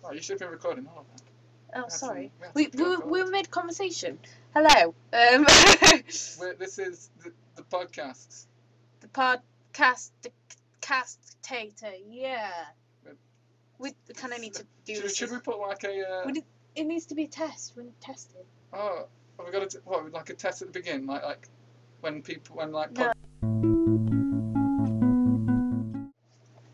Oh, you should have been recording all of that. Oh, sorry. We We made conversation. Hello. This is the podcast. The podcast, the cast-tator, yeah. We kind of need to do this. Should we put like a... It needs to be a test. We need to test it. Oh, we got to what? Like a test at the beginning, like when people No.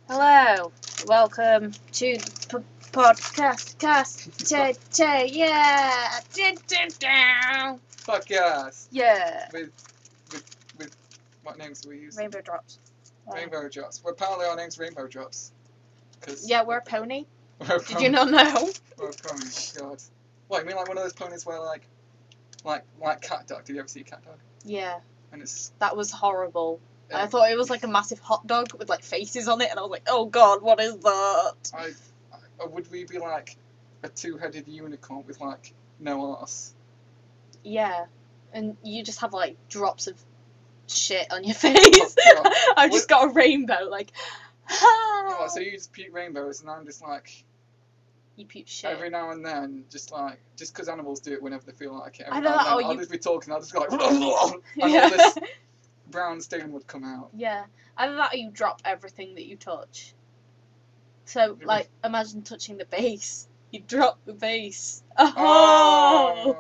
Hello. Welcome to the podcast, cast-tator, yeah. Podcast. Yeah. With what names do we use? Rainbow drops. Rainbow drops. Well, apparently our name's Rainbow Drops. Yeah, we're a pony. We're a Did you not know? We're a pony. God. What, you mean like one of those ponies where like Cat Dog? Did you ever see Cat Dog? Yeah. And it's... That was horrible. I thought it was like a massive hot dog with like faces on it, and I was like, oh god, what is that? Or would we be like a two-headed unicorn with like no arse? Yeah. And you just have like drops of shit on your face. Oh, I've just got a rainbow, like, oh, so you just puke rainbows, and I'm just like... You puke shit. Every now and then, just because animals do it whenever they feel like it. I know that. I'll just be talking, I'll just go like, and all this brown stain would come out. Yeah. Either that or you drop everything that you touch. So, like, imagine touching the base. You drop the base. Oh!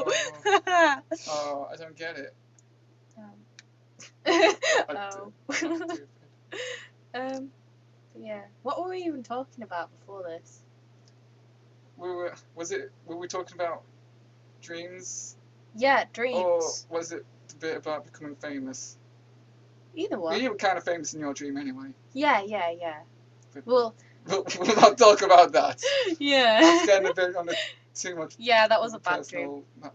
Oh, I don't get it. Oh. Yeah. What were we even talking about before this? Were we talking about dreams? Yeah, dreams. Or was it the bit about becoming famous? Either one. You were kind of famous in your dream anyway. Yeah. But Well, we'll not talk about that. yeah. That's getting a bit on the too much. Yeah, that was a bad personal, dream.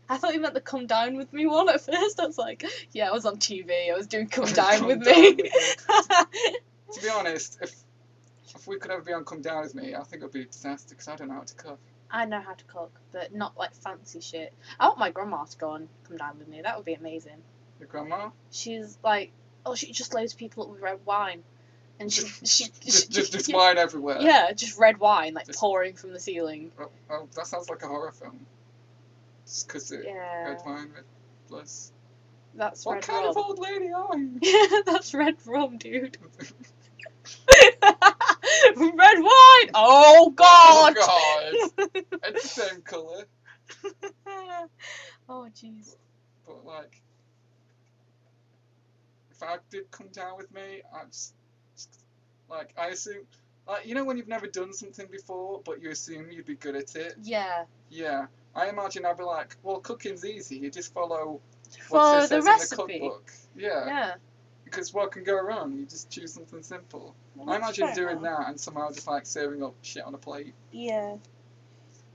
I thought you meant the come down with me one at first. I was like, yeah, I was on TV. I was doing come down with me. To be honest, if we could ever be on Come Down With Me, I think it would be a disaster because I don't know how to cook. I know how to cook, but not like fancy shit. I want my grandma to go on Come Down With Me. That would be amazing. Your grandma? She's like, she just loads people up with red wine. And she just wine everywhere. Yeah, just red wine, like pouring from the ceiling. Oh, that sounds like a horror film. Just because red wine, red blood. That's what red kind rum. of old lady are you? That's red rum, dude. Red wine! Oh god! Oh god! It's the same colour. Oh jeez. But like, if I did Come Down With Me, I'd just like, I assume, like, you know when you've never done something before, but you assume you'd be good at it? Yeah. Yeah. I imagine I'd be like, well, cooking's easy, you just follow the says recipe. in the cookbook. Yeah. Yeah. Because what can go wrong? You just choose something simple. Well, I imagine doing that and somehow just like serving up shit on a plate. Yeah.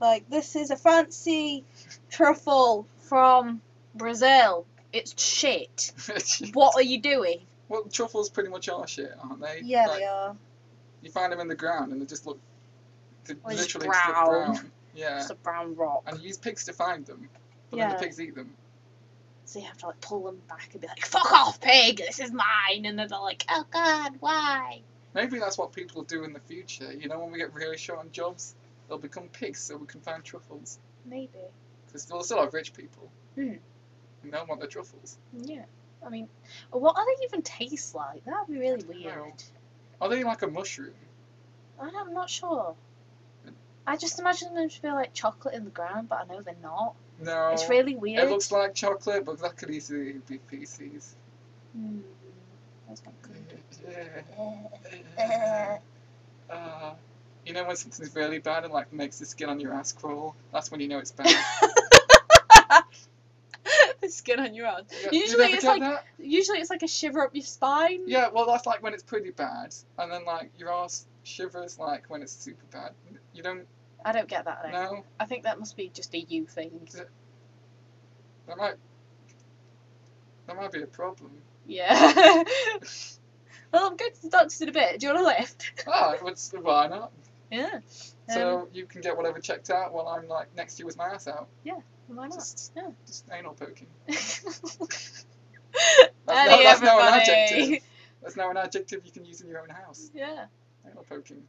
Like, this is a fancy truffle from Brazil. It's shit. What are you doing? Well, truffles pretty much are shit, aren't they? Yeah, like, they are. You find them in the ground and they just look... They Well, literally just just look brown. brown. Yeah. It's a brown rock. And you use pigs to find them. But then the pigs eat them. So you have to like pull them back and be like, fuck off, pig, this is mine. And then they're like, oh god, why? Maybe that's what people do in the future. You know, when we get really short on jobs, they'll become pigs so we can find truffles. Maybe. Because we'll still have rich people. Hmm. And they'll want the truffles. Yeah. I mean, what do they even taste like? That would be really weird. Know. Are they like a mushroom? I'm not sure. I just imagine them to be like chocolate in the ground, but I know they're not. No. It's really weird. It looks like chocolate, but that could easily be feces. That's not good. You know when something's really bad and like makes the skin on your ass crawl? That's when you know it's bad. The skin on your ass. Yeah, Usually it's like a shiver up your spine. Yeah, well that's like when it's pretty bad, and then like your ass shivers like when it's super bad. You don't. I don't get that. No. I think that must be just a you thing. That might be a problem. Yeah. Well, I'm going to the doctor's in a bit. Do you want a lift? Ah, why not? Yeah. So you can get whatever checked out while I'm like next to you with my ass out. Yeah. Why not? Just anal poking. That's now an adjective. That's now an adjective you can use in your own house. Yeah. Anal poking.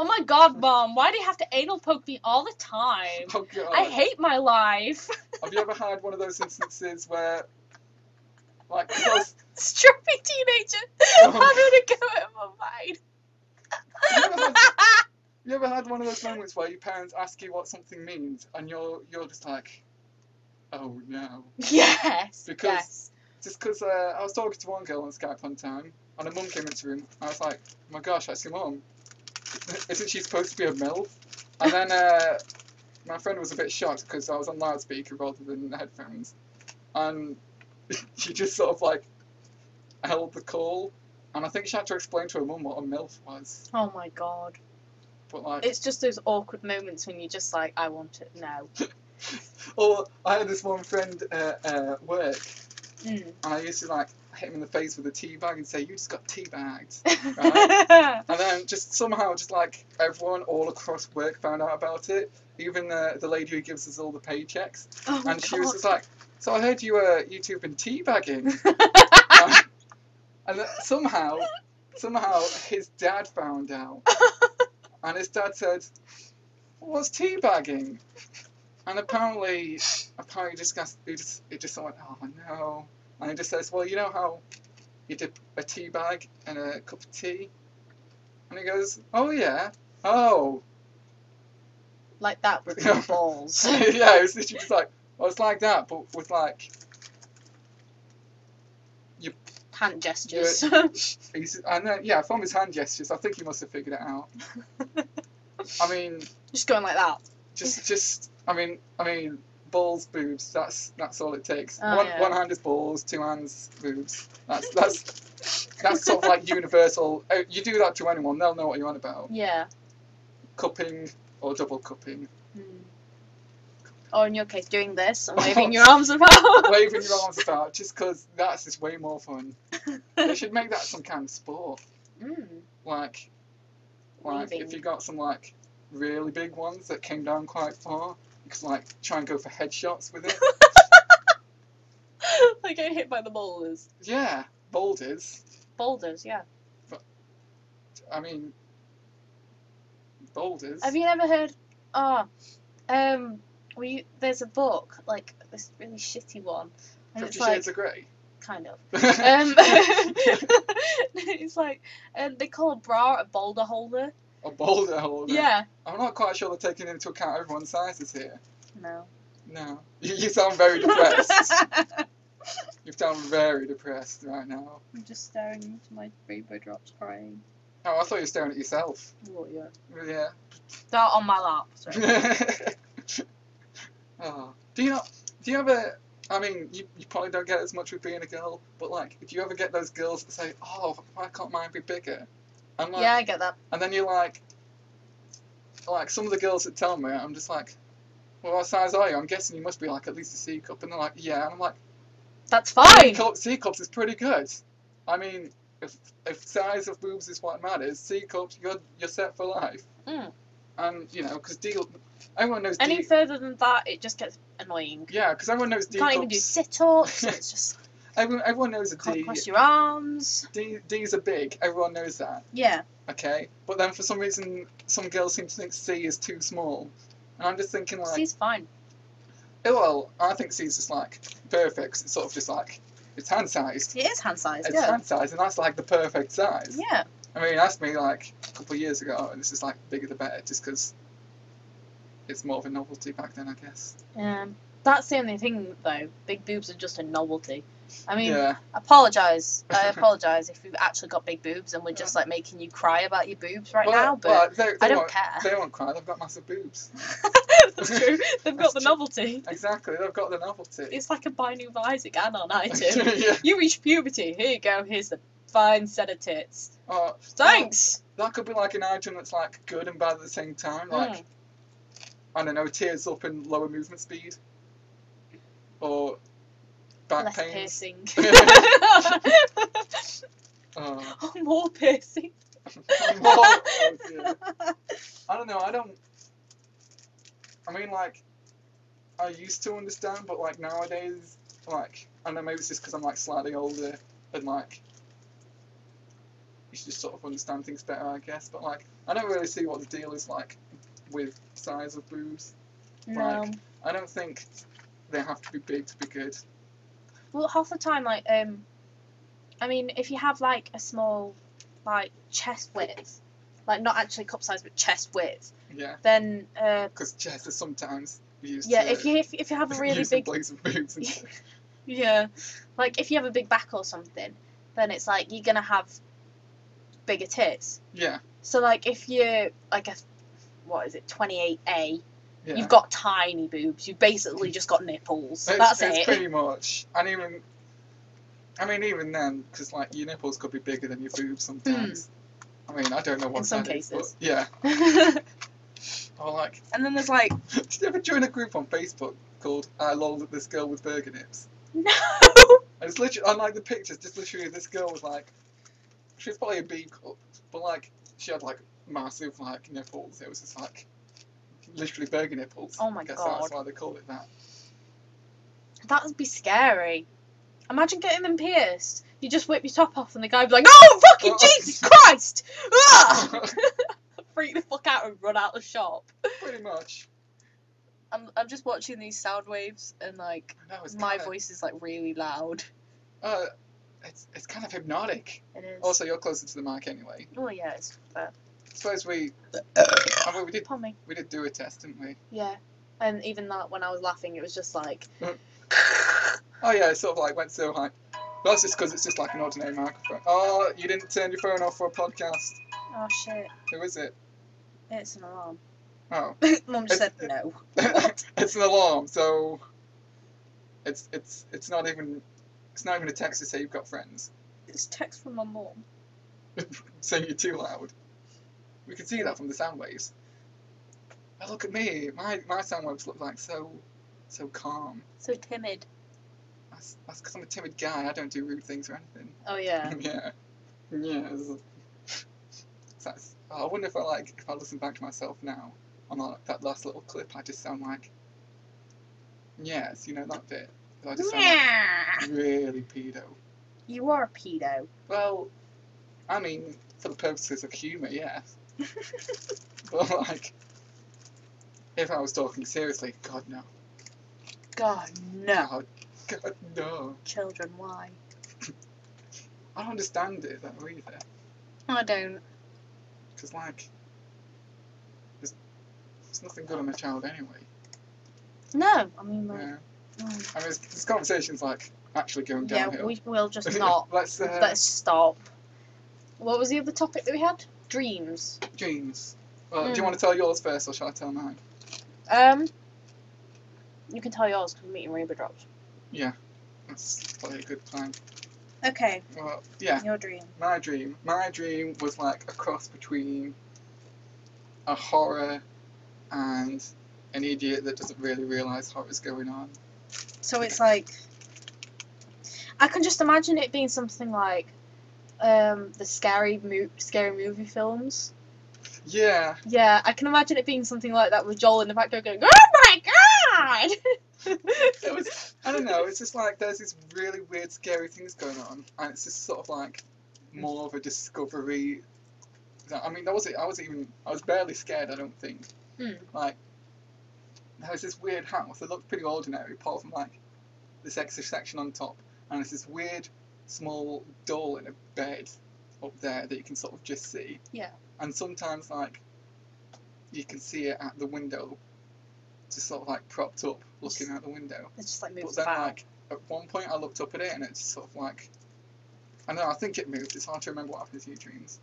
Oh my god, Mom, why do you have to anal poke me all the time? Oh god. I hate my life. Have you ever had one of those instances where, like, because Strappy teenager having a go at my mind. you ever had one of those moments where your parents ask you what something means and you're just like, oh no. Yes. Because yes. just because I was talking to one girl on Skype one time and her mum came into the room. I was like, oh my gosh, that's your mum. Isn't she supposed to be a MILF? And then my friend was a bit shocked because I was on loudspeaker rather than headphones, and she just sort of like held the call, and I think she had to explain to her mum what a MILF was. Oh my god. But like, it's just those awkward moments when you're just like, I want it now. Or I had this one friend at work, and I used to like hit him in the face with a tea bag and say, "You just got tea bagged," right? And then just somehow, just like everyone all across work found out about it. Even the lady who gives us all the paychecks, and she was just like, "So I heard you've been teabagging," and then somehow his dad found out, and his dad said, "What's teabagging?" And apparently he just went, "Oh no," and he just says, "Well, you know how you dip a tea bag in a cup of tea?" And he goes, "Oh yeah, oh." Like that with your balls. Yeah, it was literally just like, well, it's like that, but with like your hand gestures. And then yeah, from his hand gestures, I think he must have figured it out. I mean, just going like that. Just I mean, balls, boobs. That's all it takes. Oh, One hand is balls, two hands boobs. That's sort of like universal. You do that to anyone, they'll know what you're on about. Yeah. Cupping or double cupping. Or in your case, doing this and waving your arms about. Waving your arms about, just because that's just way more fun. They should make that some kind of sport. Like Waving. if you got some like really big ones that came down quite far, you could like try and go for headshots with it. Like get hit by the boulders. Yeah, boulders. Boulders, yeah. But, I mean, boulders. Have you ever heard? There's a book like this really shitty one. And 50 it's like, Shades of Grey. Kind of. It's like they call a bra a boulder holder. A boulder holder? Yeah. I'm not quite sure they're taking into account everyone's sizes here. No. No. You sound very depressed. You sound very depressed right now. I'm just staring into my rainbow drops crying. Oh, I thought you were staring at yourself. What, yeah. Yeah. They're on my lap, sorry. Oh. Do you ever, I mean, you probably don't get as much with being a girl, but like, do you ever get those girls that say, "Oh, why can't mine be bigger?" And like, yeah, I get that. And then you're like some of the girls that tell me, I'm just like, "Well, what size are you?" I'm guessing you must be like at least a C cup. And they're like, "Yeah." And I'm like, that's fine. C cups is pretty good. I mean, if size of boobs is what matters, C cups, you're set for life. And you know, because everyone knows any further than that, it just gets annoying. Yeah, because everyone knows D can't cups. even do sit-ups. It's just everyone knows a D. Can't cross your arms. D's are big. Everyone knows that. Yeah. Okay, but then for some reason, some girls seem to think C is too small, and I'm just thinking like. C's fine. Well, I think C's just like perfect. 'Cause it's sort of just like it's hand sized. It is hand sized. It's hand sized, and that's like the perfect size. Yeah. I mean, asked me like a couple of years ago, and this is like bigger the better, just because it's more of a novelty back then, I guess. That's the only thing though. Big boobs are just a novelty. I mean, yeah. I apologise if you've actually got big boobs and we're just like making you cry about your boobs right now, but I don't care. They won't cry, they've got massive boobs. That's true. They've got the novelty. Exactly, they've got the novelty. It's like a buy new Isaac add-on item. Yeah. You reach puberty, here you go, here's the fine set of tits. Thanks! That could be like an item that's like good and bad at the same time, like, I don't know, tears up and lower movement speed. Or back less pains. piercing. Oh, more piercing. I don't know, I mean, like, I used to understand, but like nowadays, like, I don't know, maybe it's just because I'm like slightly older and like, you should just sort of understand things better, I guess. But like, I don't really see what the deal is like with size of boobs. No. Like, I don't think they have to be big to be good. Well, half the time, like, I mean, if you have like a small, like, chest width, like not actually cup size but chest width, Yeah. then Because chests are sometimes used. yeah, to if you have a really use in big place of boobs and stuff. yeah, like if you have a big back or something, then it's like you're gonna have bigger tits. Yeah. So like if you're like a what is it 28A, Yeah. you've got tiny boobs. You've basically just got nipples. That's it's it. pretty much. And even, I mean, even then, because like your nipples could be bigger than your boobs sometimes. I mean, I don't know what In some that is, cases. but yeah. Or like, And then there's like did you ever join a group on Facebook called "I lol this girl with burger nips"? no. And it's literally, on like the pictures, just literally this girl was like, she was probably a B cup, but like she had like massive like nipples. It was just like literally burger nipples. Oh my I guess God. that's why they call it that. That would be scary. Imagine getting them pierced. You just whip your top off and the guy would be like, "Oh, fucking Jesus Christ!" Ah! Freak the fuck out and run out the shop. Pretty much. I'm just watching these sound waves and like I know, it's my kinda, voice is like really loud. it's kind of hypnotic. It is. Also, you're closer to the mic anyway. Oh yeah, it's fair. I suppose we Pardon me. did do a test, didn't we? Yeah. And even that, when I was laughing, it was just like. Oh yeah, it sort of like went so high. Well, that's just because it's just like an ordinary microphone. Oh, you didn't turn your phone off for a podcast. Oh shit! Who is it? It's an alarm. Oh. Mum just said no. It's an alarm, so it's not even a text to say you've got friends. It's text from my mum. Saying you're too loud. We can see that from the sound waves. Oh, look at me. My sound waves look like so calm. So timid. That's because I'm a timid guy. I don't do rude things or anything. Oh yeah. Yeah. Yeah. I wonder if I listen back to myself now on that last little clip, I just sound like, yes, you know that bit. I just sound like really pedo. You are a pedo. Well, I mean, for the purposes of humour, yes. But like, if I was talking seriously, God no. God no. God no. Children, why? I don't understand it though either. I don't. Because like, there's nothing good on a child anyway. No, I mean like. Yeah. I mean, this conversation's like actually going downhill. Yeah, we'll just not. Let's stop. What was the other topic that we had? Dreams. Dreams. Well, do you want to tell yours first, or shall I tell mine? You can tell yours because we're meeting Rainbow Drops. Yeah, that's probably a good plan. Okay. Well, yeah. Your dream. My dream was like a cross between a horror and an idiot that doesn't really realise horror's going on. So it's like, I can just imagine it being something like the scary movie films. Yeah. Yeah, I can imagine it being something like that with Joel in the background going, "Oh my god!" It was, I don't know, it's just like there's these really weird, scary things going on, and it's just sort of like more of a discovery. I mean, I was barely scared, I don't think. Like, there was this weird house that looked pretty ordinary, apart from like this extra section on top, and there's this weird small doll in a bed up there that you can sort of just see. Yeah. And sometimes like you can see it at the window, just sort of like propped up, looking out the window. It's just like moves But then about. like at one point I looked up at it and it's sort of like, I don't know, I think it moved. It's hard to remember what happens in your dreams.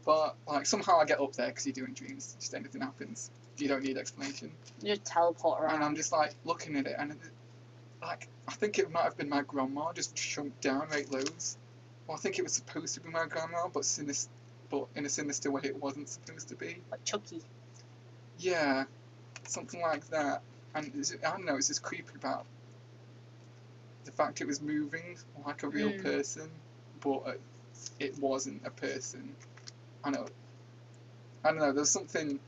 But like somehow I get up there because you do in dreams. Just anything happens. You don't need explanation. You just teleport around. And I'm just like looking at it and like I think it might have been my grandma just shrunk down right loads. Well, I think it was supposed to be my grandma, but in a sinister way it wasn't supposed to be. Like Chucky. Yeah, something like that. And I don't know, it's just creepy about the fact it was moving like a real person, but it wasn't a person. I don't know. There's something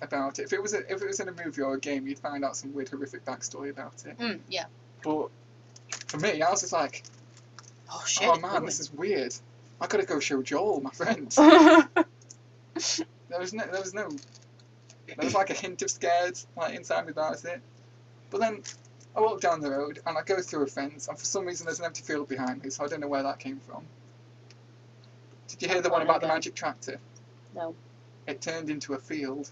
about it. If it was in a movie or a game, you'd find out some weird, horrific backstory about it. Yeah. But for me, I was just like, oh shit! oh man, this is weird. I gotta go show Joel, my friend. There was like a hint of scared, like, inside me about it. But then I walk down the road and I go through a fence, and for some reason there's an empty field behind me, so I don't know where that came from. Did you hear the one about the magic tractor? No. It turned into a field.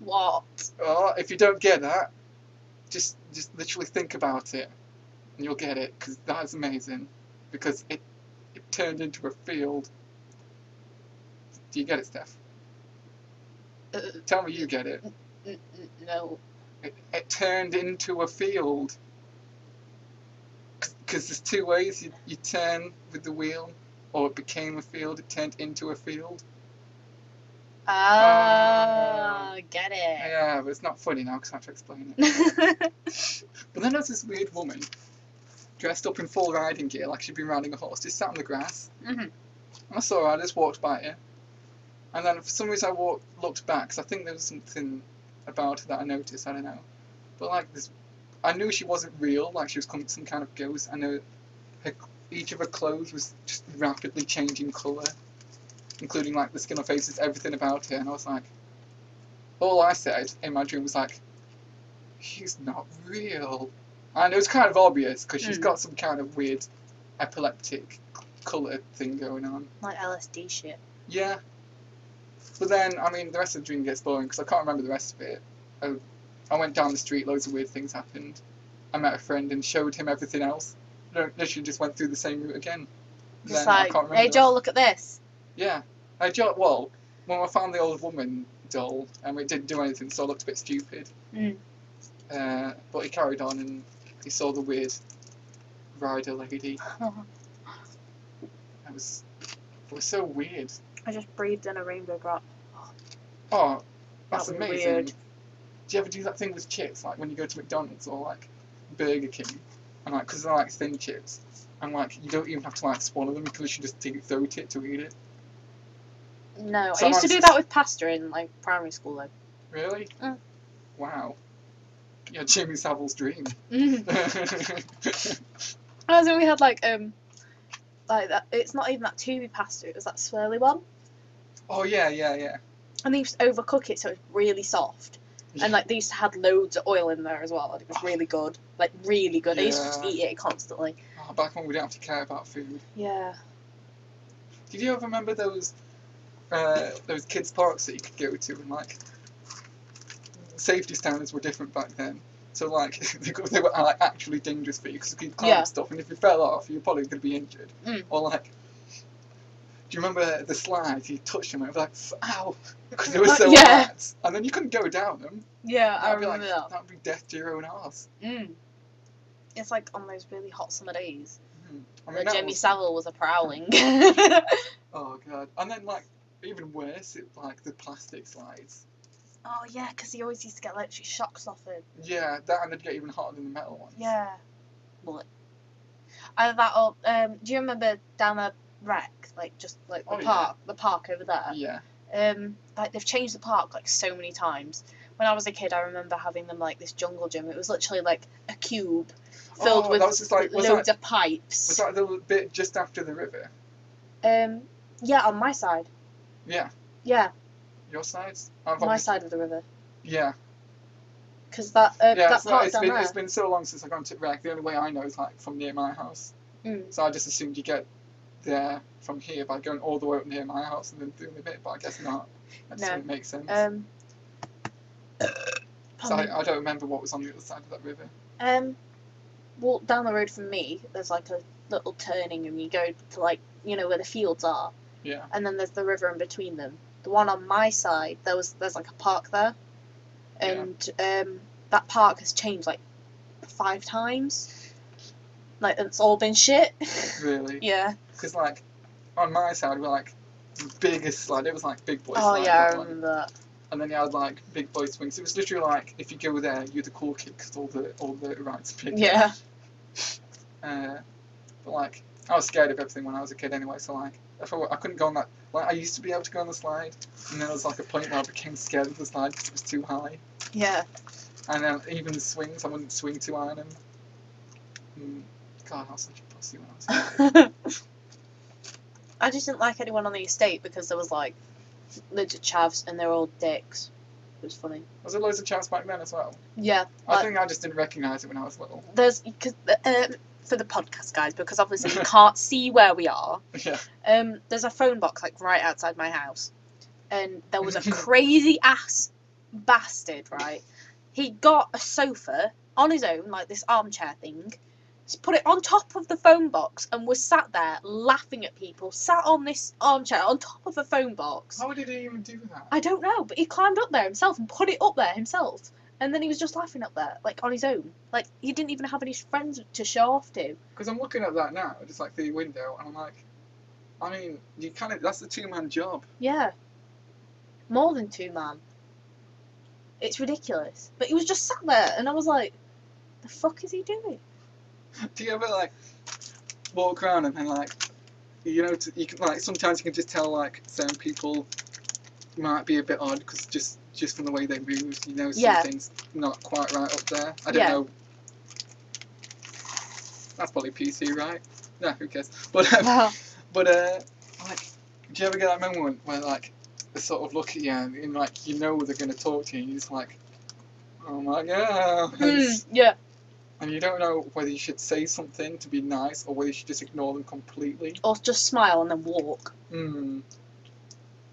What? Oh, if you don't get that, just literally think about it, and you'll get it, because that is amazing. Because it turned into a field. Do you get it, Steph? Tell me you get it. No. It turned into a field. Because there's two ways you turn with the wheel, or it became a field, it turned into a field. Get it. Yeah, but it's not funny now because I have to explain it. But then there's this weird woman, dressed up in full riding gear like she'd been riding a horse, just sat on the grass. And I saw her, I just walked by her. And then for some reason I looked back, because I think there was something about her that I noticed, I don't know. But like this, I knew she wasn't real, like she was some kind of ghost. I know each of her clothes was just rapidly changing colour, including like the skin on faces, everything about her. And I was like, all I said in my dream was like, she's not real. And it was kind of obvious, because she's got some kind of weird epileptic colour thing going on. Like LSD shit. Yeah. But then, I mean, the rest of the dream gets boring, because I can't remember the rest of it. I went down the street, loads of weird things happened. I met a friend and showed him everything else. Literally just went through the same route again. Just like, hey Joel, look at this. Yeah. Hey Joel, well, when I found the old woman doll, it didn't do anything, so I looked a bit stupid. But he carried on and he saw the weird rider lady. It was so weird. I just breathed in a rainbow drop. Oh, that's amazing. Weird. Do you ever do that thing with chips, like when you go to McDonald's or like Burger King, and like, because they're like thin chips, and like you don't even have to like swallow them because you just deep throat it to eat it? No, I used to do that with pasta in like primary school though. Really? Wow. Yeah, Jimmy Savile's dream. As when we had like that. It's not even that tubey pasta. It was that swirly one. Oh yeah. And they used to overcook it so it's really soft. And like they used to have loads of oil in there as well, and it was really good. Like really good. I used to just eat it constantly. Oh, back when we didn't have to care about food. Yeah. Did you ever remember those kids parks that you could go to, and like safety standards were different back then? So like they were like actually dangerous for you because you could climb stuff, and if you fell off, you're probably going to be injured. Or like, do you remember the slides? You touched them and it was like, ow, because they were so hard, and then you couldn't go down them. Yeah, I remember that. That would be death to your own arse. It's like on those really hot summer days. I mean, Jimmy Savile was a prowling. Oh god, and then like even worse, like the plastic slides. Oh yeah, because he always used to get electric shocks off him. Yeah, that, and they'd get even hotter than the metal ones. Yeah. What? Either that or do you remember down the wreck, like just like the park over there? Yeah. Like they've changed the park like so many times. When I was a kid, I remember having them like this jungle gym. It was literally like a cube filled with loads of pipes. Was that the bit just after the river? Yeah, on my side. Yeah. Yeah. Your sides? My side of the river. Yeah. Because that part's down there. It's been so long since I've gone to wreck. The only way I know is like from near my house. So I just assumed you get there from here by going all the way up near my house and then doing a bit, but I guess not. That doesn't make sense. So I don't remember what was on the other side of that river. Well, down the road from me, there's like a little turning, and you go to like where the fields are. Yeah. And then there's the river in between them. The one on my side, there's like a park there, and that park has changed like 5 times. Like it's all been shit. Really? Yeah. Because like on my side, we're like the biggest slide. It was like big boy slide. Oh yeah, I remember that. And then you had like big boy swings. It was literally like if you go there, you're the cool kid because all the rides are big. Yeah. But like I was scared of everything when I was a kid anyway. So like I couldn't go on that. Like I used to be able to go on the slide, and then there was like a point where I became scared of the slide because it was too high. Yeah. And then even the swings, I wouldn't swing too high on them. God, I was such a pussy when I was a kid. I just didn't like anyone on the estate because there was like loads of chavs and they're all dicks. It was funny. Was there loads of chavs back then as well? Yeah. I think I just didn't recognise it when I was little. There's for the podcast guys, because obviously you can't see where we are. Yeah. There's a phone box like right outside my house, and there was a crazy ass bastard. Right, he got a sofa on his own, like this armchair thing. Just put it on top of the phone box and was sat there laughing at people. Sat on this armchair on top of a phone box. How did he even do that? I don't know, but he climbed up there himself and put it up there himself. And then he was just laughing up there, like, on his own. Like, he didn't even have any friends to show off to. Because I'm looking at that now, just like through the window, and I'm like, I mean, you kind of, that's a two-man job. Yeah. More than 2 man. It's ridiculous. But he was just sat there, and I was like, the fuck is he doing? Do you ever, like, walk around and then, like, you know, you can, like, sometimes you can just tell, like, certain people might be a bit odd, because just from the way they move, you know, something's not quite right up there. I don't know. That's probably PC, right? No, who cares? But, like, do you ever get that moment where, like, they sort of look at you and, like, you know they're going to talk to you, and you're just like, oh my god. Yeah. And you don't know whether you should say something to be nice or whether you should just ignore them completely. Or just smile and then walk.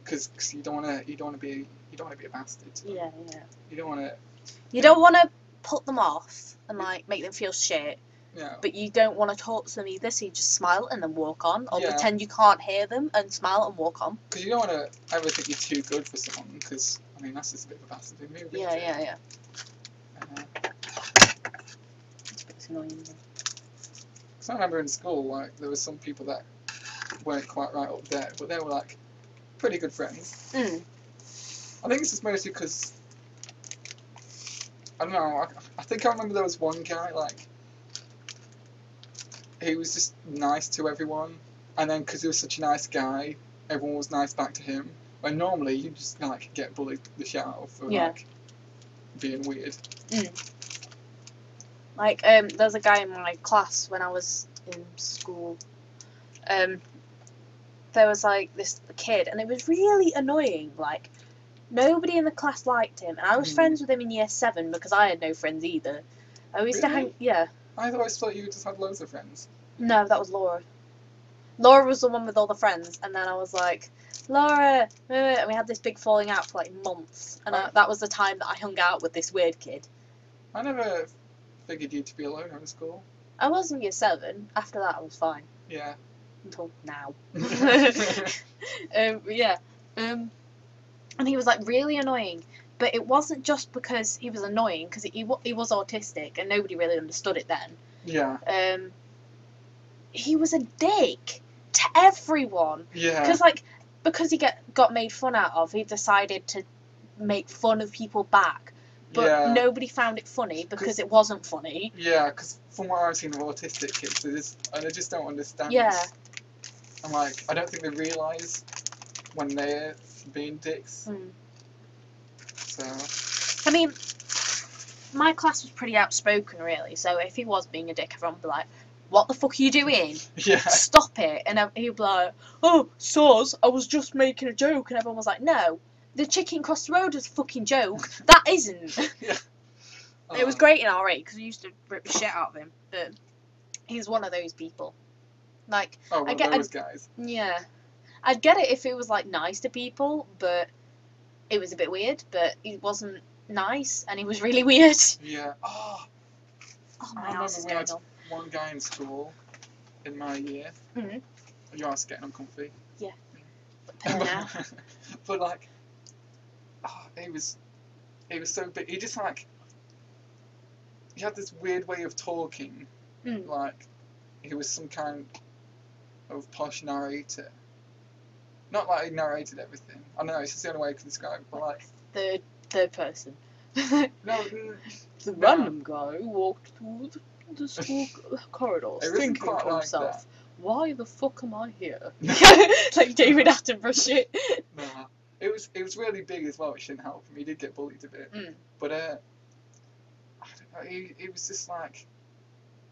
Because you don't want to be a bastard. Yeah. You don't want to. You don't want to put them off and like make them feel shit. Yeah. But you don't want to talk to them either, so you just smile and then walk on, or Yeah. pretend you can't hear them and smile and walk on. Because you don't want to ever think you're too good for someone. Because I mean that's just a bit of a bastard move. Yeah. It's annoying. Because I remember in school, like there were some people that weren't quite right up there, but they were like pretty good friends. I think it's just mostly because I don't know. I think I remember there was one guy like he was just nice to everyone, and then because he was such a nice guy, everyone was nice back to him. When normally you just like get bullied the shit out of for like being weird. Like there's a guy in my class when I was in school. There was like this kid, and it was really annoying. Like nobody in the class liked him, and I was friends with him in year 7 because I had no friends either. I used to hang. Yeah. I always thought you just had loads of friends. No, that was Laura. Laura was the one with all the friends, and then I was like, Laura, and we had this big falling out for like months, and that was the time that I hung out with this weird kid. I never figured you to be alone in school. I was in year 7. After that, I was fine. Yeah. Until now. And he was like really annoying, but it wasn't just because he was annoying, because he was autistic and nobody really understood it then. Yeah. He was a dick to everyone. Yeah. Because he got made fun out of, he decided to make fun of people back. But nobody found it funny because it wasn't funny. Yeah, because from what I've seen of autistic kids, they just don't understand. Yeah. And like, I don't think they realise when they're being dicks. So. I mean, my class was pretty outspoken, really. So if he was being a dick, everyone would be like, "What the fuck are you doing? Yeah. Stop it!" And he'd be like, "Oh, soz, I was just making a joke," and everyone was like, "No. The chicken across the road was a fucking joke. That isn't." Yeah. It was great in RA because we used to rip the shit out of him, but he's one of those people. Like, those guys. Yeah, I'd get it if it was like nice to people, but it was a bit weird. But he wasn't nice, and he was really weird. Yeah. Oh, my ass is going on. One guy in school, in my year. Your ass is getting uncomfy. Yeah. But like. He was so big. He just like, he had this weird way of talking, like he was some kind of posh narrator. Not like he narrated everything. I don't know, it's just the only way I can describe it. But like third person. The random guy walked through the school corridors, thinking to himself, "Why the fuck am I here?" Like David Attenborough shit. Nah. It was really big as well. It shouldn't help him. He did get bullied a bit, but I don't know. He was just like,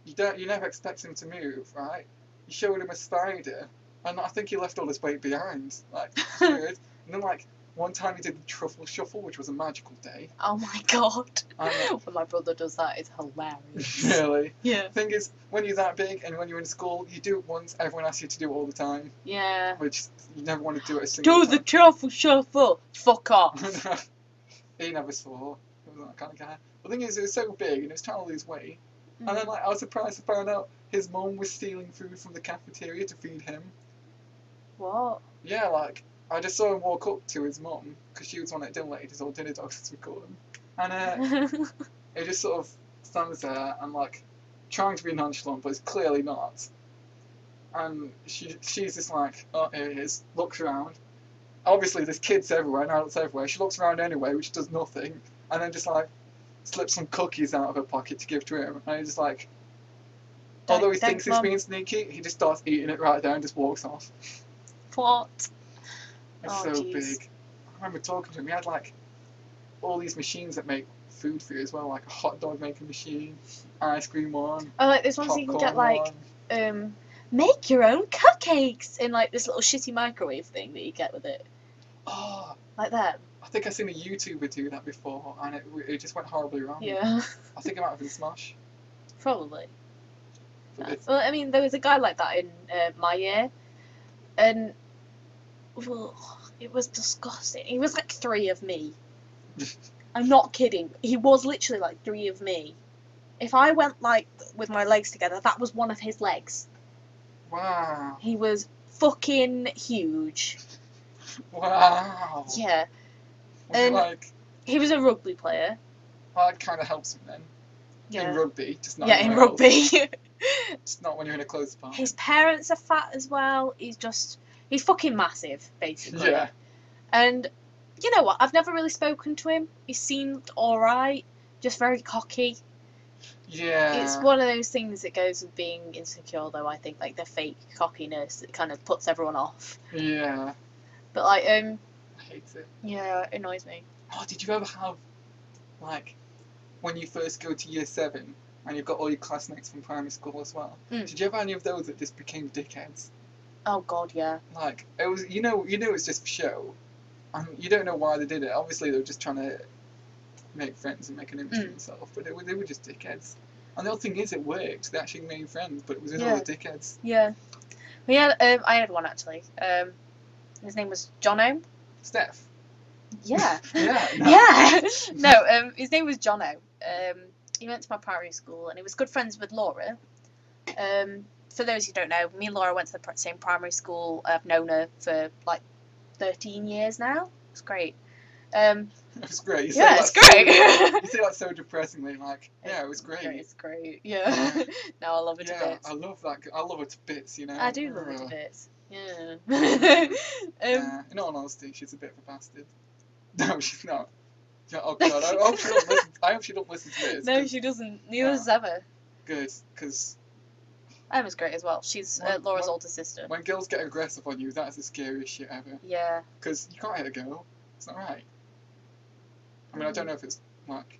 you never expect him to move, right? You showed him a spider, And I think he left all his weight behind. Like, it's weird. And then, like, one time he did the truffle shuffle, which was a magical day. Oh my god. And, When my brother does that, it's hilarious. really? Yeah. The thing is, when you're that big and when you're in school, you do it once, everyone asks you to do it all the time. Yeah. Which you never want to do it a single Do the truffle shuffle. Fuck off. time. He never saw. He wasn't that kind of guy. The thing is, it was so big and he was trying to lose weight. And then, like, I was surprised to find out his mum was stealing food from the cafeteria to feed him. What? Yeah, like, I just saw him walk up to his mum, because she was one at dinner ladies, or dinner dogs as we call them. And he just sort of stands there and, like, trying to be nonchalant, but is clearly not. And she's just like, oh, here he is, looks around. Obviously, there's kids everywhere, adults everywhere. She looks around anyway, which does nothing, and then just, like, slips some cookies out of her pocket to give to him. And he's just like, although he thinks he's being sneaky, he just starts eating it right there and just walks off. What? It's Oh, so jeez. big. I remember talking to him. He had like all these machines that make food for you as well, like a hot dog making machine, ice cream one, Oh, like this one so you can get popcorn like one. make your own cupcakes in like this little shitty microwave thing that you get with it. Oh, Like that. I think I've seen a YouTuber do that before, and it just went horribly wrong. Yeah. I think it might have been Smash. Probably. But it's- Well, I mean, there was a guy like that in my year, and well, it was disgusting. He was like 3 of me. I'm not kidding. He was literally like 3 of me. If I went like with my legs together, that was one of his legs. Wow. He was fucking huge. Wow. Yeah. Was it And- like, He was a rugby player. well, that kind of helps him then. Yeah. In rugby, just not Yeah, in anywhere else. rugby. Just not when you're in a closed park. His parents are fat as well. He's fucking massive, basically. Yeah. And you know what? I've never really spoken to him. He seemed alright, just very cocky. Yeah. It's one of those things that goes with being insecure, though, I think, like the fake cockiness that kind of puts everyone off. Yeah. But like, I hate it. yeah, it annoys me. Oh, did you ever have, like, when you first go to year 7 and you've got all your classmates from primary school as well? Mm. Did you ever have any of those that just became dickheads? Oh god, yeah. Like, it was, you know it was just for show, and you don't know why they did it. Obviously, they were just trying to make friends and make an image for themselves, but they were just dickheads. And the other thing is, it worked. They actually made friends, but it was with all the dickheads. Yeah. We had, I had one actually. His name was Jono. Steph. Yeah. Yeah. No. Yeah. No, his name was Jono. He went to my primary school and he was good friends with Laura. For those who don't know, me and Laura went to the same primary school. I've known her for like 13 years now. It's great. It was great. You say Yeah, that it's great. You say that so depressingly, like, yeah, it was great. It's great. Yeah. No, I love her to Yeah, bits. I love that. I love her to bits, you know. I do love her to bits. Yeah. Yeah, in all honesty, she's a bit of a bastard. No, she's not. Yeah, oh god, I hope she don't listen. I hope she don't listen to this. No, she doesn't. Neither does Emma. Good, because Emma's great as well. She's Laura's older sister. when girls get aggressive on you, that's the scariest shit ever. Yeah. Because you can't hit a girl. It's not right. I mean, I don't know if it's like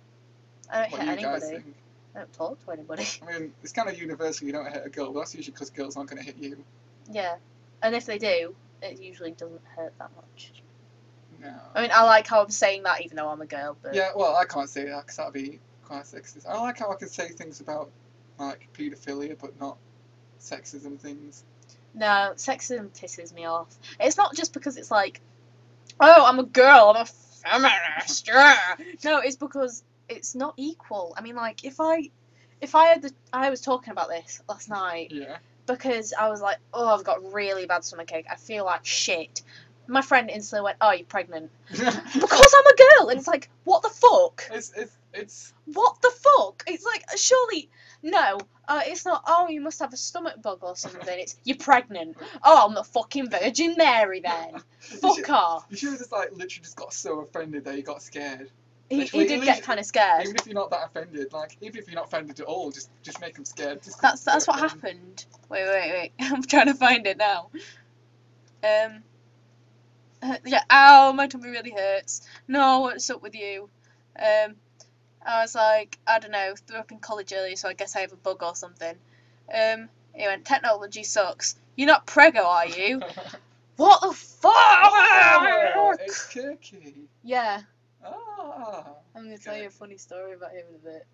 I don't what hit you guys anybody. think. I don't talk to anybody. I mean, it's kind of universal you don't hit a girl, but that's usually because girls aren't going to hit you. Yeah. And if they do, it usually doesn't hurt that much. No. I mean, I like how I'm saying that even though I'm a girl, but... Yeah, well, I can't say that because that'd be quite sexist. I like how I can say things about, like, paedophilia, but not sexism things. No, sexism pisses me off. It's not just because it's like, oh, I'm a girl, I'm a feminist, yeah. No, it's because it's not equal. I mean, like, if I had I was talking about this last night. Yeah. Because I was like, oh, I've got really bad stomachache. I feel like shit. My friend instantly went, oh, you're pregnant. Because I'm a girl. And it's like, what the fuck? It's What the fuck? It's like, surely, no. It's not, oh, you must have a stomach bug or something. It's, you're pregnant. Oh, I'm the fucking Virgin Mary then. Fuck off. You should have just, like, literally just got so offended that you got scared. He Literally, did get kind of scared. Even if you're not that offended, like, even if you're not offended at all, just make them scared. Just That's what happened. Wait. I'm trying to find it now. Yeah, ow, my tummy really hurts. No, what's up with you? I was like, I don't know, threw up in college earlier, so I guess I have a bug or something. He went, technology sucks. You're not preggo, are you? What the fuck? Oh, it's Kirky. Yeah. Ah. I'm going to tell you a funny story about him in a bit.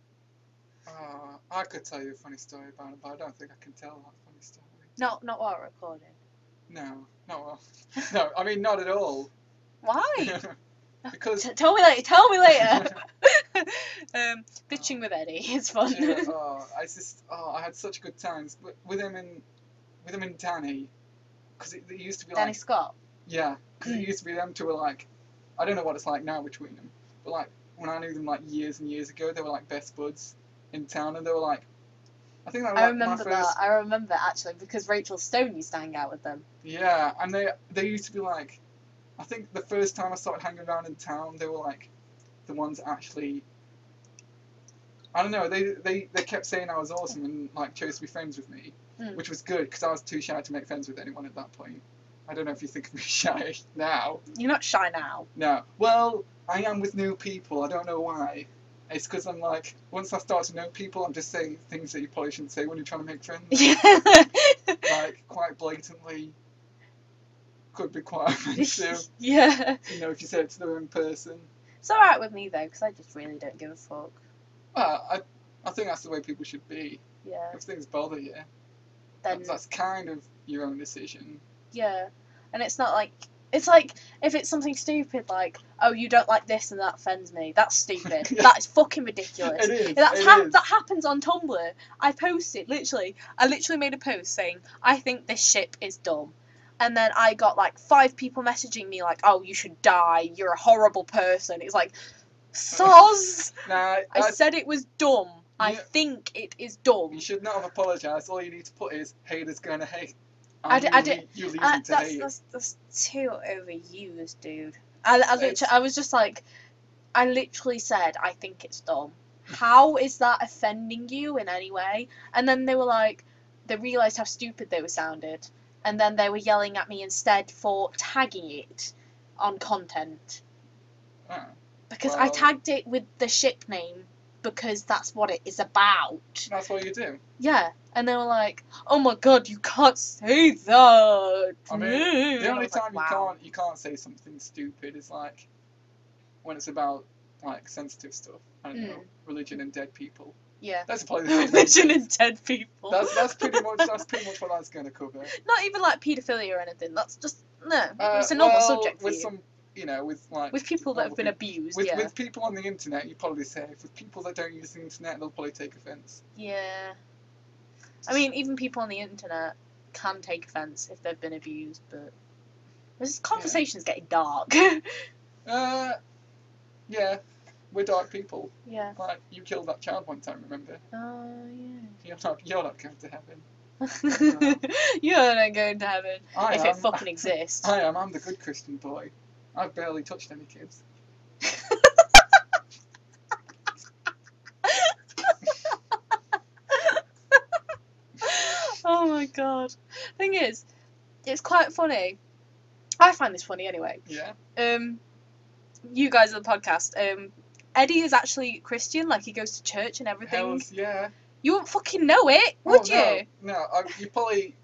I could tell you a funny story about him, but I don't think I can tell that funny story. Not while we're recording. No, not well. No, I mean, not at all. Why? Because... Tell me later. Bitching with Eddie, it's fun. Yeah, I had such good times with him and Danny, because it used to be Danny like... Scott? Yeah, because it used to be them two were like... I don't know what it's like now between them, but like, when I knew them like years and years ago, they were like best buds in town, and they were like... I think that was I like remember my first... that. I remember actually, because Rachel Stone used to hang out with them. Yeah, and they used to be like... I think the first time I started hanging around in town, they were like the ones that actually... I don't know, they kept saying I was awesome and like chose to be friends with me, which was good because I was too shy to make friends with anyone at that point. I don't know if you think of me shy now. You're not shy now. No. Well, I am with new people. I don't know why. It's because I'm like, once I start to know people, I'm just saying things that you probably shouldn't say when you're trying to make friends. Like, quite blatantly. Could be quite offensive. Yeah. You know, if you say it to the wrong person. It's alright with me though, because I just really don't give a fuck. I think that's the way people should be. Yeah. If things bother you, Then that's kind of your own decision. yeah, and it's not like it's like if it's something stupid like, oh, you don't like this and that offends me. That's stupid. That is fucking ridiculous. It is. That happens on Tumblr. I literally made a post saying I think this ship is dumb. And then I got like 5 people messaging me like, oh, you should die, you're a horrible person. It's like, soz! Nah, I said it was dumb. Yeah. I think it is dumb. You should not have apologised. All you need to put is, haters gonna hate. You leave me to hate. That's too overused, dude. I was just like, I literally said, I think it's dumb. How is that offending you in any way? And then they were like, they realised how stupid they were sounded. And then they were yelling at me instead for tagging it on content. Oh, because I tagged it with the ship name because that's what it is about. That's what you do? Yeah. And they were like, oh my god, you can't say that. I mean, the only time wow. you can't say something stupid is like when it's about like sensitive stuff. I don't know, religion and dead people. Yeah. That's probably the same. Religion and dead people. That's pretty much what that's going to cover. Not even like paedophilia or anything. That's just no. It's a normal subject for with you. Some, you know, with people that have been abused. With people on the internet, you probably safe. With people that don't use the internet, they'll probably take offence. Yeah. I mean, even people on the internet can take offence if they've been abused, but this conversation's getting dark. Yeah. We're dark people. Yeah. Like, you killed that child one time, remember? Oh, yeah. You're not going to heaven. You're not going to heaven. If it fucking exists. I am. I'm the good Christian boy. I've barely touched any kids. Oh my god. Thing is, it's quite funny. I find this funny anyway. Yeah. You guys on the podcast, Eddie is actually Christian, like he goes to church and everything. Hells yeah. You wouldn't fucking know it, would you? No. You probably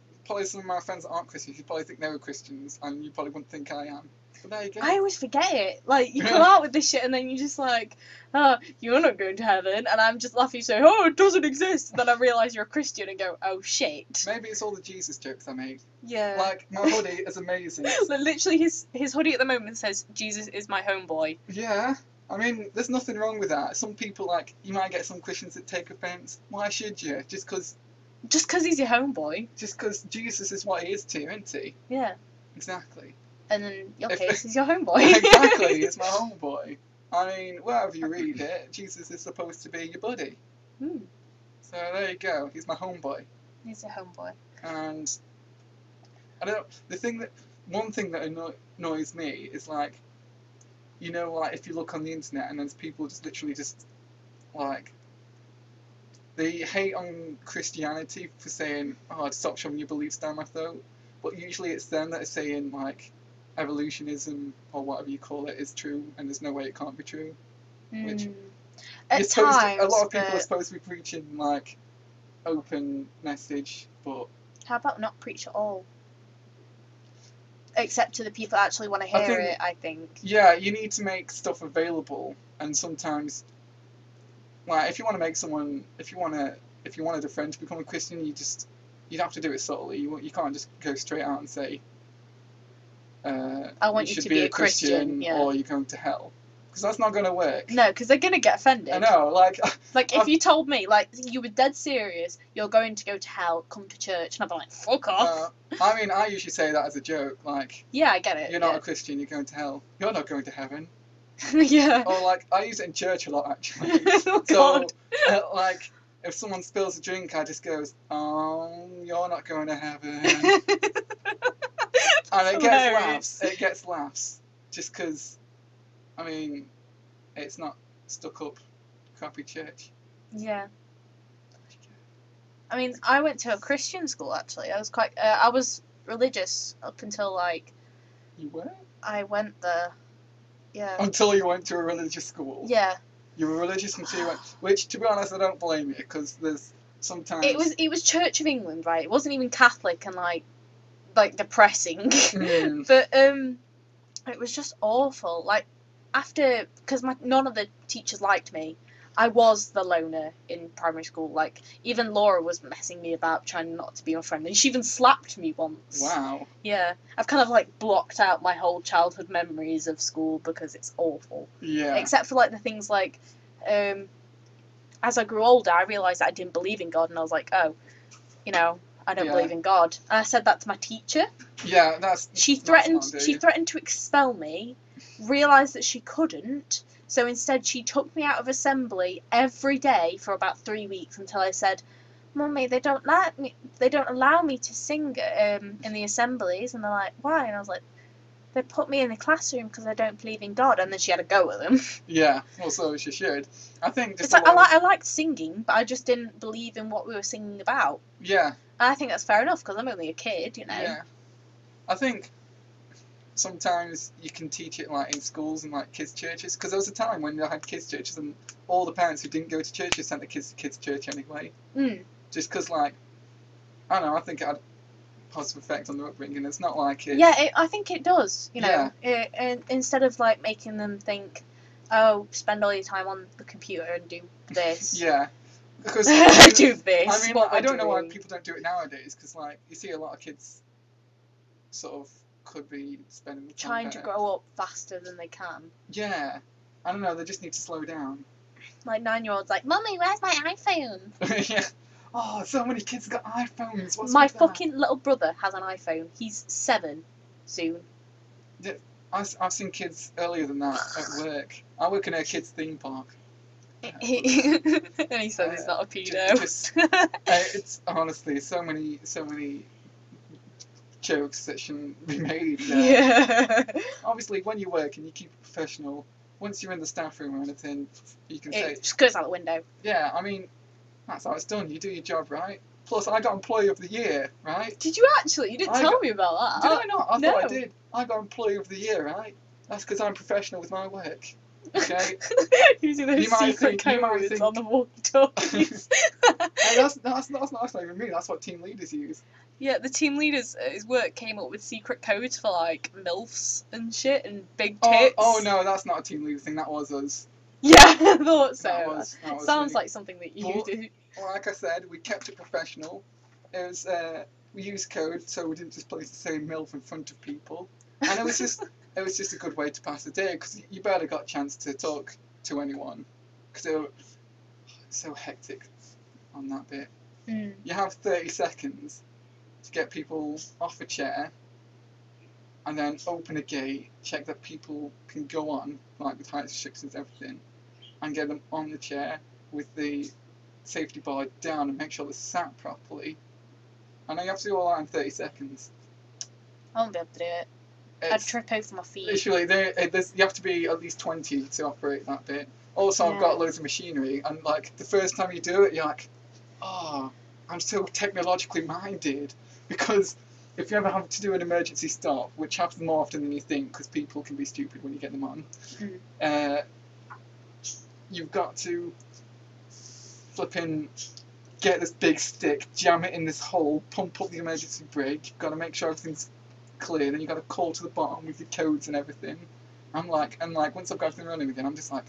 some of my friends that aren't Christians, you probably think they were Christians, and you probably wouldn't think I am. But there you go. I always forget it. Like, you come out with this shit and then you're just like, oh, you're not going to heaven, and I'm just laughing saying, oh, it doesn't exist. And then I realise you're a Christian and go, oh shit. Maybe it's all the Jesus jokes I make. Yeah. Like, my hoodie is amazing. Literally, his hoodie at the moment says, Jesus is my homeboy. Yeah. I mean, there's nothing wrong with that. Some people, like, you might get some Christians that take offence. Why should you? Just because he's your homeboy. Just because Jesus is what he is to you, isn't he? Yeah. Exactly. And in your case, he's your homeboy. Exactly, he's my homeboy. I mean, wherever you read it, Jesus is supposed to be your buddy. So there you go, he's my homeboy. He's a homeboy. And, I don't know, one thing that annoys me is like, you know, like, if you look on the internet and there's people just literally just, like, they hate on Christianity for saying, oh, stop shoving your beliefs down my throat. But usually it's them that are saying, like, evolutionism, or whatever you call it, is true, and there's no way it can't be true. Which, a lot of people are supposed to be preaching, like, open message, but How about not preach at all? Except to the people that actually want to hear it, I think. Yeah, you need to make stuff available, and sometimes, like, if you want to make someone, if you wanted a friend to become a Christian, you'd have to do it subtly. You can't just go straight out and say, I want you to be a Christian, yeah. or you're going to hell. Because that's not going to work. No, because they're going to get offended. I know, like... Like, if you told me, like, you were dead serious, you're going to go to hell, come to church, and I'd be like, fuck off. I mean, I usually say that as a joke, like... Yeah, I get it. You're not a Christian, you're going to hell. You're not going to heaven. Yeah. Or, like, I use it in church a lot, actually. Oh, God. So, like, if someone spills a drink, I just goes, oh, you're not going to heaven. And it gets laughs. It gets laughs. Just because... I mean, it's not stuck up, crappy church. Yeah. I mean, I went to a Christian school, actually. I was religious up until, like... You were? I went there. Yeah. Until you went to a religious school? Yeah. You were religious until you went... Which, to be honest, I don't blame you, because there's sometimes... It was Church of England, right? It wasn't even Catholic and, like depressing. But, it was just awful. Like, because none of the teachers liked me, I was the loner in primary school. Like, even Laura was messing me about, trying not to be my friend, and she even slapped me once. Wow. Yeah. I've kind of, like, blocked out my whole childhood memories of school because it's awful. Yeah. Except for, like, the things like, as I grew older, I realised that I didn't believe in God, and I was like, oh, I don't believe in God. And I said that to my teacher. Yeah, She threatened to expel me, realised that she couldn't, so instead she took me out of assembly every day for about 3 weeks until I said, Mummy, they don't allow me to sing in the assemblies. And they're like, why? And I was like, they put me in the classroom because I don't believe in God. And then she had a go at them. Yeah, well, so she should. I think just I liked singing, but I just didn't believe in what we were singing about. Yeah. And I think that's fair enough because I'm only a kid, Yeah. I think sometimes you can teach it, like, in schools and, like, kids' churches, because there was a time when I had kids' churches and all the parents who didn't go to churches sent the kids to kids' church anyway. Just because, like, I don't know, I think it had a positive effect on their upbringing. It's not like it... Yeah, I think it does, and instead of, like, making them think, oh, spend all your time on the computer and do this. Yeah. Because do this. I mean, like, I don't know why people don't do it nowadays, because, like, you see a lot of kids sort of could be spending the time trying to grow up faster than they can. Yeah. I don't know, they just need to slow down. Like 9-year-olds like, Mummy, where's my iPhone? Yeah. Oh, so many kids got iPhones. What's my fucking little brother has an iPhone. He's 7 soon. Yeah, I've seen kids earlier than that at work. I work in a kids' theme park. And he says he's not a pedo. It's honestly so many jokes that shouldn't be made. Yeah. Obviously, when you work and you keep it professional, once you're in the staff room or anything, you can say... It just goes out the window. Yeah, I mean, that's how it's done. You do your job, right? Plus, I got Employee of the Year, right? Did you actually? You didn't tell me about that. Did I not? I no. thought I did. I got Employee of the Year, right? That's because I'm professional with my work. Okay? Using those secret codes on the walkie-talkies. Hey, that's not even me. That's what team leaders use. Yeah, the team leaders at his work came up with secret codes for, like, MILFs and shit and big tits. Oh no, that's not a team leader thing. That was us. Yeah, I thought so. That was sounds me. like something that you do. Like I said, we kept it professional. It was we used code, so we didn't just place the same MILF in front of people, and it was just a good way to pass the day because you barely got a chance to talk to anyone because it was so hectic on that bit. You have 30 seconds to get people off a chair and then open a gate, check that people can go on, like with height restrictions and everything, and get them on the chair with the safety bar down and make sure they're sat properly. And you have to do all that in 30 seconds. I won't be able to do it. I'd trip over my feet. Literally, you have to be at least 20 to operate that bit. Also, I've got loads of machinery, and like the first time you do it, you're like, oh, I'm so technologically minded. Because if you ever have to do an emergency stop, which happens more often than you think, because people can be stupid when you get them on, you've got to flip in get this big stick, jam it in this hole, pump up the emergency brake. You've got to make sure everything's clear. Then you got to call to the bottom with your codes and everything. I'm like, once I've got everything running again, I'm just like,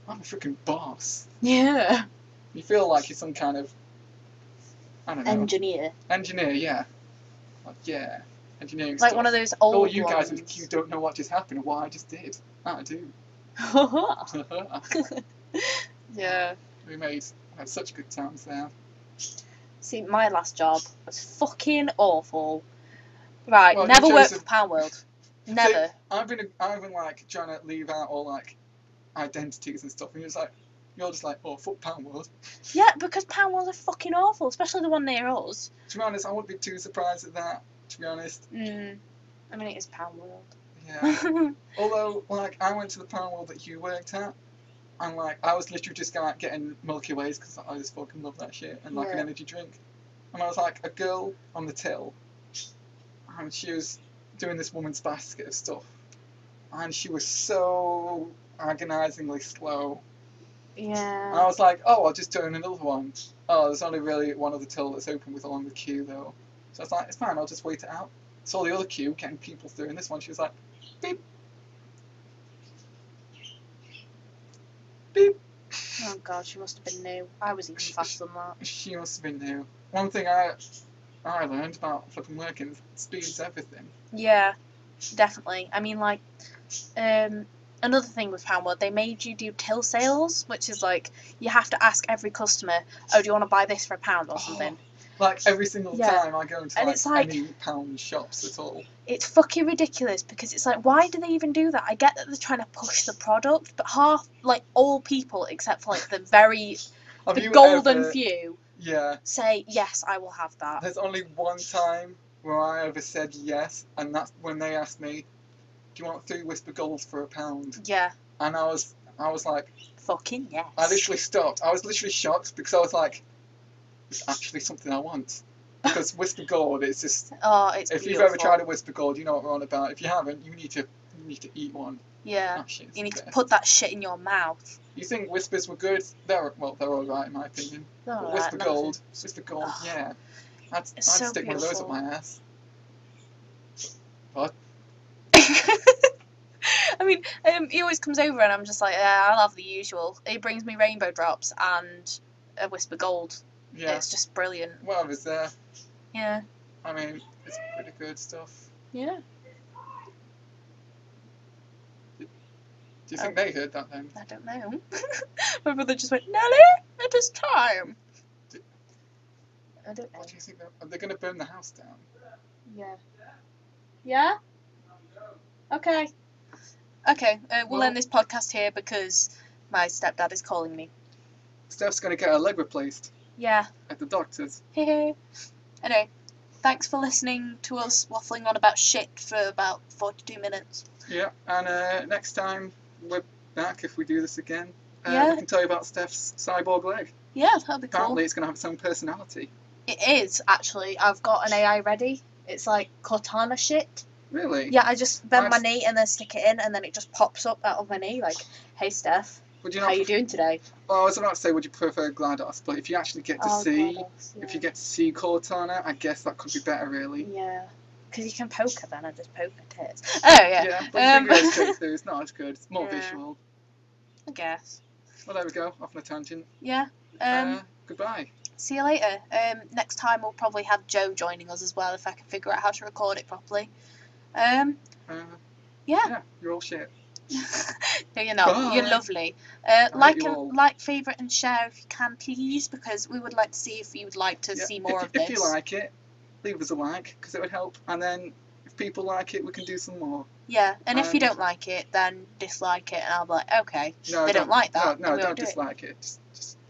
I'm a freaking boss. Yeah. You feel like you're some kind of, I don't know. Engineer, yeah. Like, yeah. Engineering like stuff. one of those old Oh, you guys ones. in the queue don't know what just happened or what I just did. I do. Yeah. We had such good times there. See, my last job was fucking awful. Right, Well, never you worked chose for Pound World. Never. See, I've been like trying to leave out all like identities and stuff, and you're just like, oh, fuck Pound World. Yeah, because Pound World are fucking awful, especially the one near us. To be honest, I wouldn't be too surprised at that. To be honest. I mean, it is Pound World. Yeah. Although, like, I went to the Pound World that you worked at, and like, I was literally just like getting Milky Ways because I just fucking love that shit, and like an energy drink. And I was like a girl on the till, and she was doing this woman's basket of stuff, and she was so agonizingly slow. Yeah. And I was like, oh, I'll just turn another one. Oh, there's only really one other till that's open with along the queue though. So I was like, it's fine, I'll just wait it out. Saw the other queue getting people through, and this one she was like, beep. Beep. Oh god, she must have been new. I was even faster than that. She must have been new. One thing I learned about flipping working is speed's everything. Yeah, definitely. I mean, like, another thing with Pound World, they made you do till sales, which is like, you have to ask every customer, oh, do you want to buy this for £1 or something? Like, every single time I go into and like, it's like, any pound shops at all. It's fucking ridiculous, because it's like, why do they even do that? I get that they're trying to push the product, but all people, except for like the golden few, say, yes, I will have that. There's only one time where I ever said yes, and that's when they asked me, do you want 3 Whisper Golds for £1? Yeah. And I was like, fucking yes. I literally stopped. I was literally shocked, because I was like, it's actually something I want. Because Whisper Gold, it's just... Oh, it's If beautiful. you've ever tried a Whisper Gold, you know what we're on about. If you haven't, you need to eat one. Yeah. Oh, you need to put that shit in your mouth. You think Whispers were good? They're alright in my opinion. But right, Whisper Gold, yeah. I'd so stick beautiful. one of those up my ass. What? I mean, he always comes over and I'm just like, yeah, I'll have the usual. He brings me rainbow drops and a Whisper Gold. Yeah. It's just brilliant. Whatever's there. Yeah. I mean, it's pretty good stuff. Yeah. Do you think they heard that then? I don't know. My brother just went, Nelly, it is time. I don't know. What do you think? Are they going to burn the house down? Yeah. Yeah? Okay. Okay, we'll end this podcast here because my stepdad is calling me. Steph's going to get her leg replaced. Yeah. At the doctor's. Anyway, thanks for listening to us waffling on about shit for about 42 minutes. Yeah, and next time we're back, if we do this again, we can tell you about Steph's cyborg leg. Yeah, that'll be cool. Apparently it's going to have its own personality. It is, actually. I've got an AI ready. It's like Cortana shit. Really? Yeah, I just bend my knee and then stick it in, and then it just pops up out of my knee like, hey, Steph. How you doing today? Well, I was about to say, would you prefer GLaDOS? But if you actually get to see, GLaDOS, yeah. if you get to see Cortana, I guess that could be better, really. Yeah, because you can poke her then. I just poke her tits. Oh yeah. Yeah, but it's not as good. It's more visual. I guess. Well, there we go. Off on a tangent. Yeah. Goodbye. See you later. Next time we'll probably have Joe joining us as well if I can figure out how to record it properly. Yeah. You're all shit. No, you're not. Bye. You're lovely. Like, favourite, and share if you can, please, because we would like to see if you would like to see more of this. If you like it, leave us a like, because it would help. And then, if people like it, we can do some more. Yeah, and if you don't like it, then dislike it, and I'll be like, okay, they don't like that. No, don't dislike it.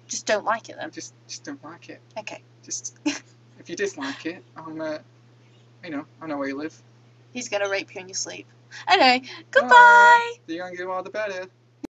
Just don't like it then. Just don't like it. Okay. Just if you dislike it, I know where you live. He's gonna rape you in your sleep. Anyway, goodbye! The younger you are, the better.